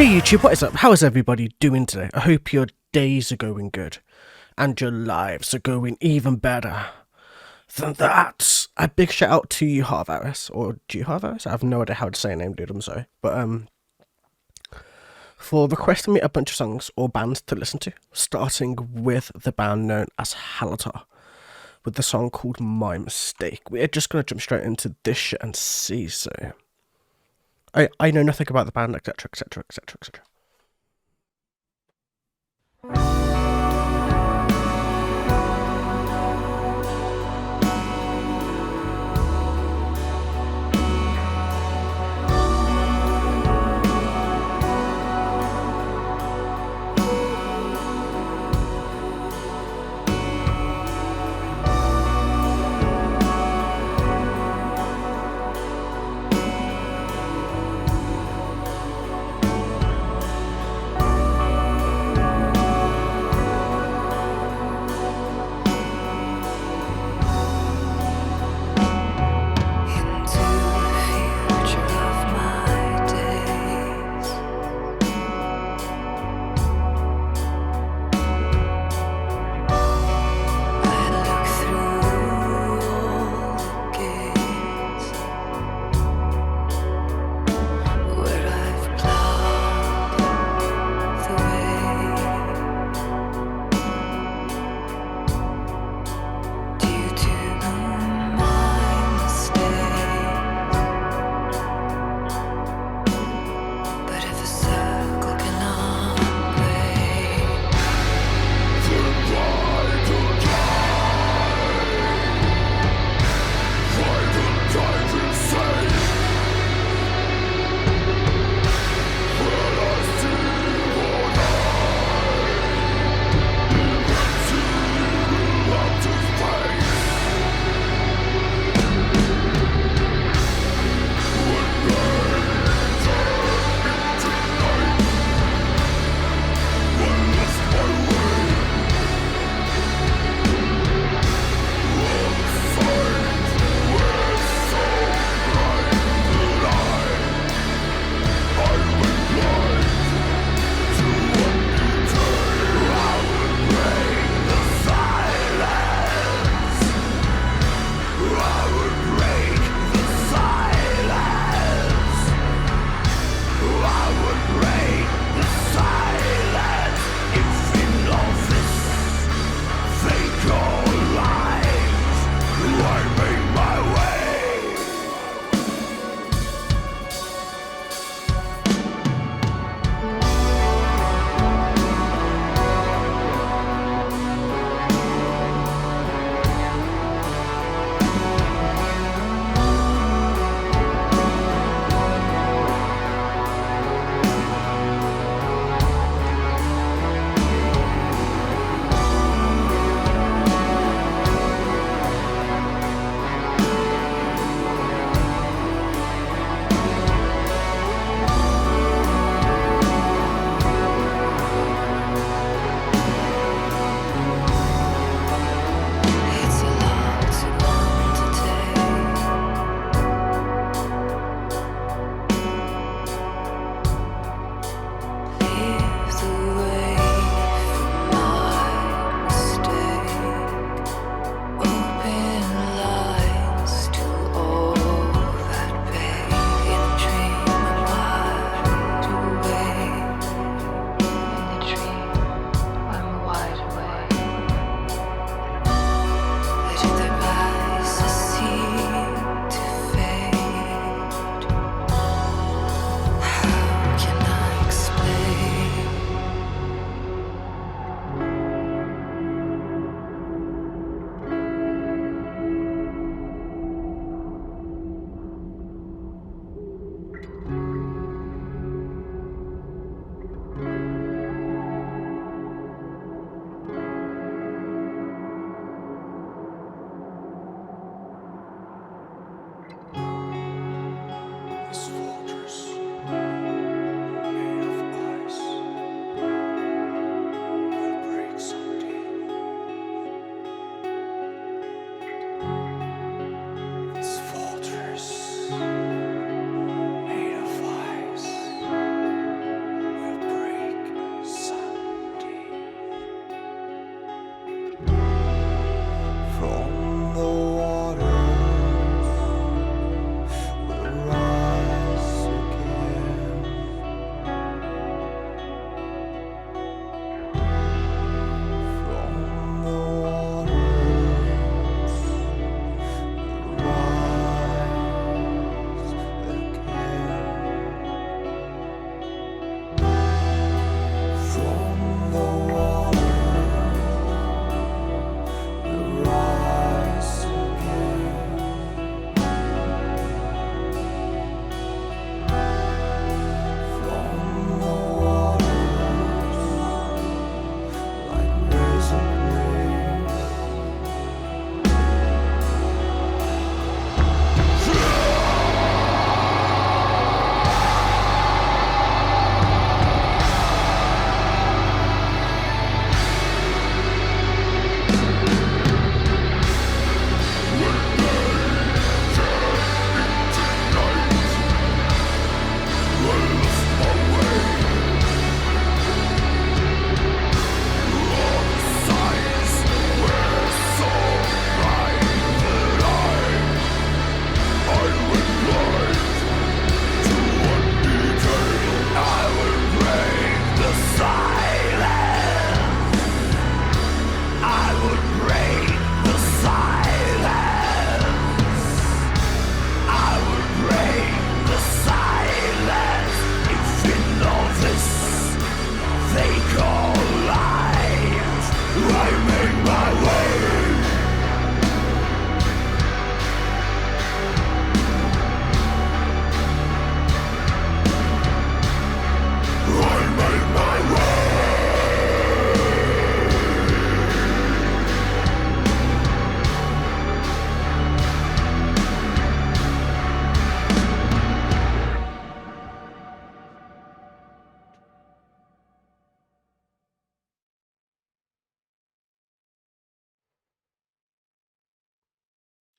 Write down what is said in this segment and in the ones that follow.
Hey YouTube, what is up? How is everybody doing today? I hope your days are going good and your lives are going even better than that. A big shout out to you, Harvaris, or G Harvaris? I have no idea how to say your name, dude. I'm sorry, but for requesting me a bunch of songs or bands to listen to, starting with the band known as Hallatar, with the song called My Mistake. We're just gonna jump straight into this shit and see. So, I know nothing about the band, etc., etc., etc., etc.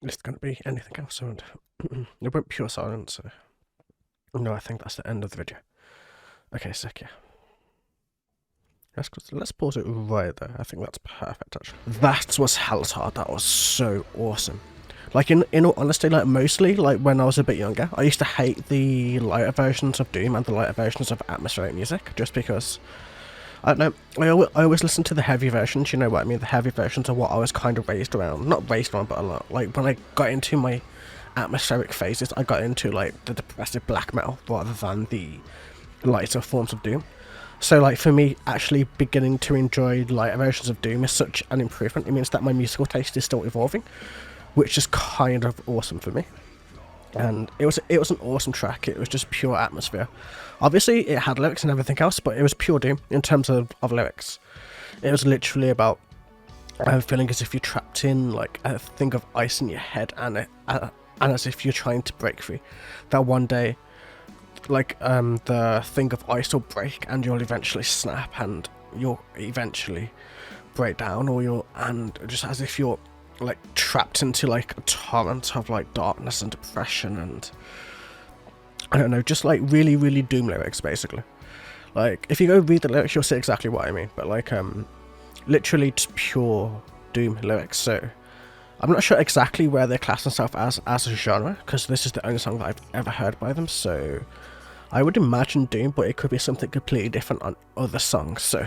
it's going to be anything else, and it went pure silence, so no, I think that's the end of the video. Okay, sick, yeah. Let's pause it right there. I think that's perfect, actually. That was Hallatar. That was so awesome. Like, in all honesty, like, mostly, like, when I was a bit younger, I used to hate the lighter versions of Doom and the lighter versions of atmospheric music, just because, I don't know, I always listen to the heavy versions, you know what I mean? The heavy versions are what I was kind of raised around. Not raised around, but a lot. Like, when I got into my atmospheric phases, I got into, like, the depressive black metal rather than the lighter forms of Doom. So, like, for me, actually beginning to enjoy lighter versions of Doom is such an improvement. It means that my musical taste is still evolving, which is kind of awesome for me. And it was an awesome track. It was just pure atmosphere. Obviously, it had lyrics and everything else, but it was pure Doom in terms of lyrics. It was literally about feeling as if you're trapped in, like, a thing of ice in your head, and as if you're trying to break free. That one day, like, the thing of ice will break and you'll eventually snap and you'll eventually break down, and just as if you're, like, trapped into, like, a torrent of, like, darkness and depression and, I don't know, just, like, really, really Doom lyrics, basically. Like, if you go read the lyrics, you'll see exactly what I mean, but, like, literally just pure Doom lyrics. So I'm not sure exactly where they class themselves as a genre, because this is the only song that I've ever heard by them, so I would imagine Doom, but it could be something completely different on other songs. So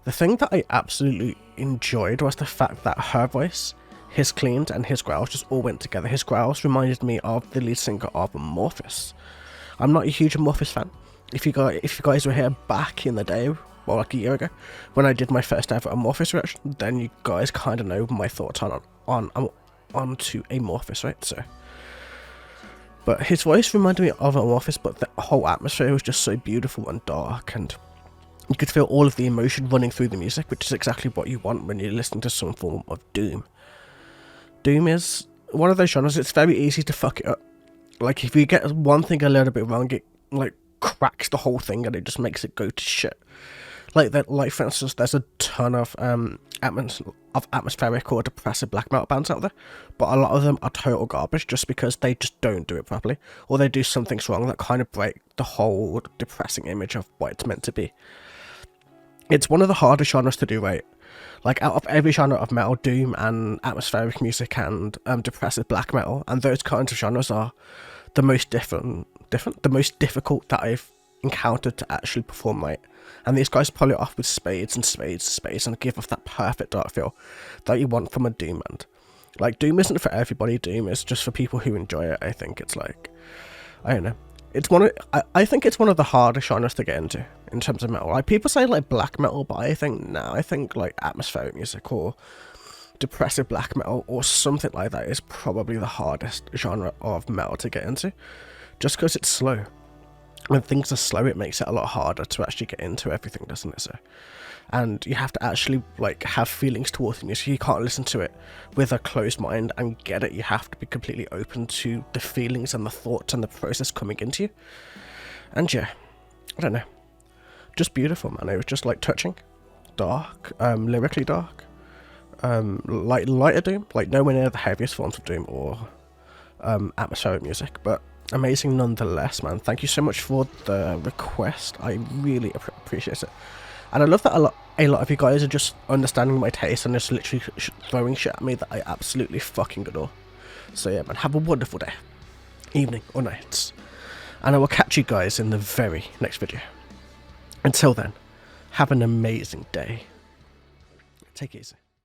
the thing that I absolutely enjoyed was the fact that her voice, his cleans, and his growls just all went together. His growls reminded me of the lead singer of Amorphis. I'm not a huge Amorphis fan. If you guys were here back in the day, well, like a year ago, when I did my first ever Amorphis reaction, then you guys kind of know my thoughts on to Amorphis, right? So, but his voice reminded me of Amorphis, but the whole atmosphere was just so beautiful and dark, and you could feel all of the emotion running through the music, which is exactly what you want when you're listening to some form of Doom. Doom is one of those genres, it's very easy to fuck it up. Like, if you get one thing a little bit wrong, it, like, cracks the whole thing and it just makes it go to shit. Like, for instance, there's a ton of atmospheric or depressive black metal bands out there, but a lot of them are total garbage just because they just don't do it properly, or they do some things wrong that kind of break the whole depressing image of what it's meant to be. It's one of the hardest genres to do right. Like, out of every genre of metal, Doom and atmospheric music and depressive black metal, and those kinds of genres are the most the most difficult that I've encountered to actually perform right. And these guys pull it off with spades and spades and spades and give off that perfect dark feel that you want from a Doom band. Like, Doom isn't for everybody. Doom is just for people who enjoy it. I think it's like, I don't know. It's I think it's one of the hardest genres to get into in terms of metal. Like, people say like black metal, but I think like atmospheric music or depressive black metal or something like that is probably the hardest genre of metal to get into, just because it's slow. When things are slow, it makes it a lot harder to actually get into everything, doesn't it? So, and you have to actually, like, have feelings towards the music. You can't listen to it with a closed mind and get it. You have to be completely open to the feelings and the thoughts and the process coming into you. And yeah, I don't know, just beautiful, man. It was just, like, touching, dark, lyrically dark, like lighter Doom, like nowhere near the heaviest forms of Doom or atmospheric music, but amazing nonetheless, man. Thank you so much for the request. I really appreciate it, and I love that a lot of you guys are just understanding my taste and just literally throwing shit at me that I absolutely fucking adore. So yeah, man, have a wonderful day, evening or night, and I will catch you guys in the very next video. Until then, have an amazing day. Take it easy.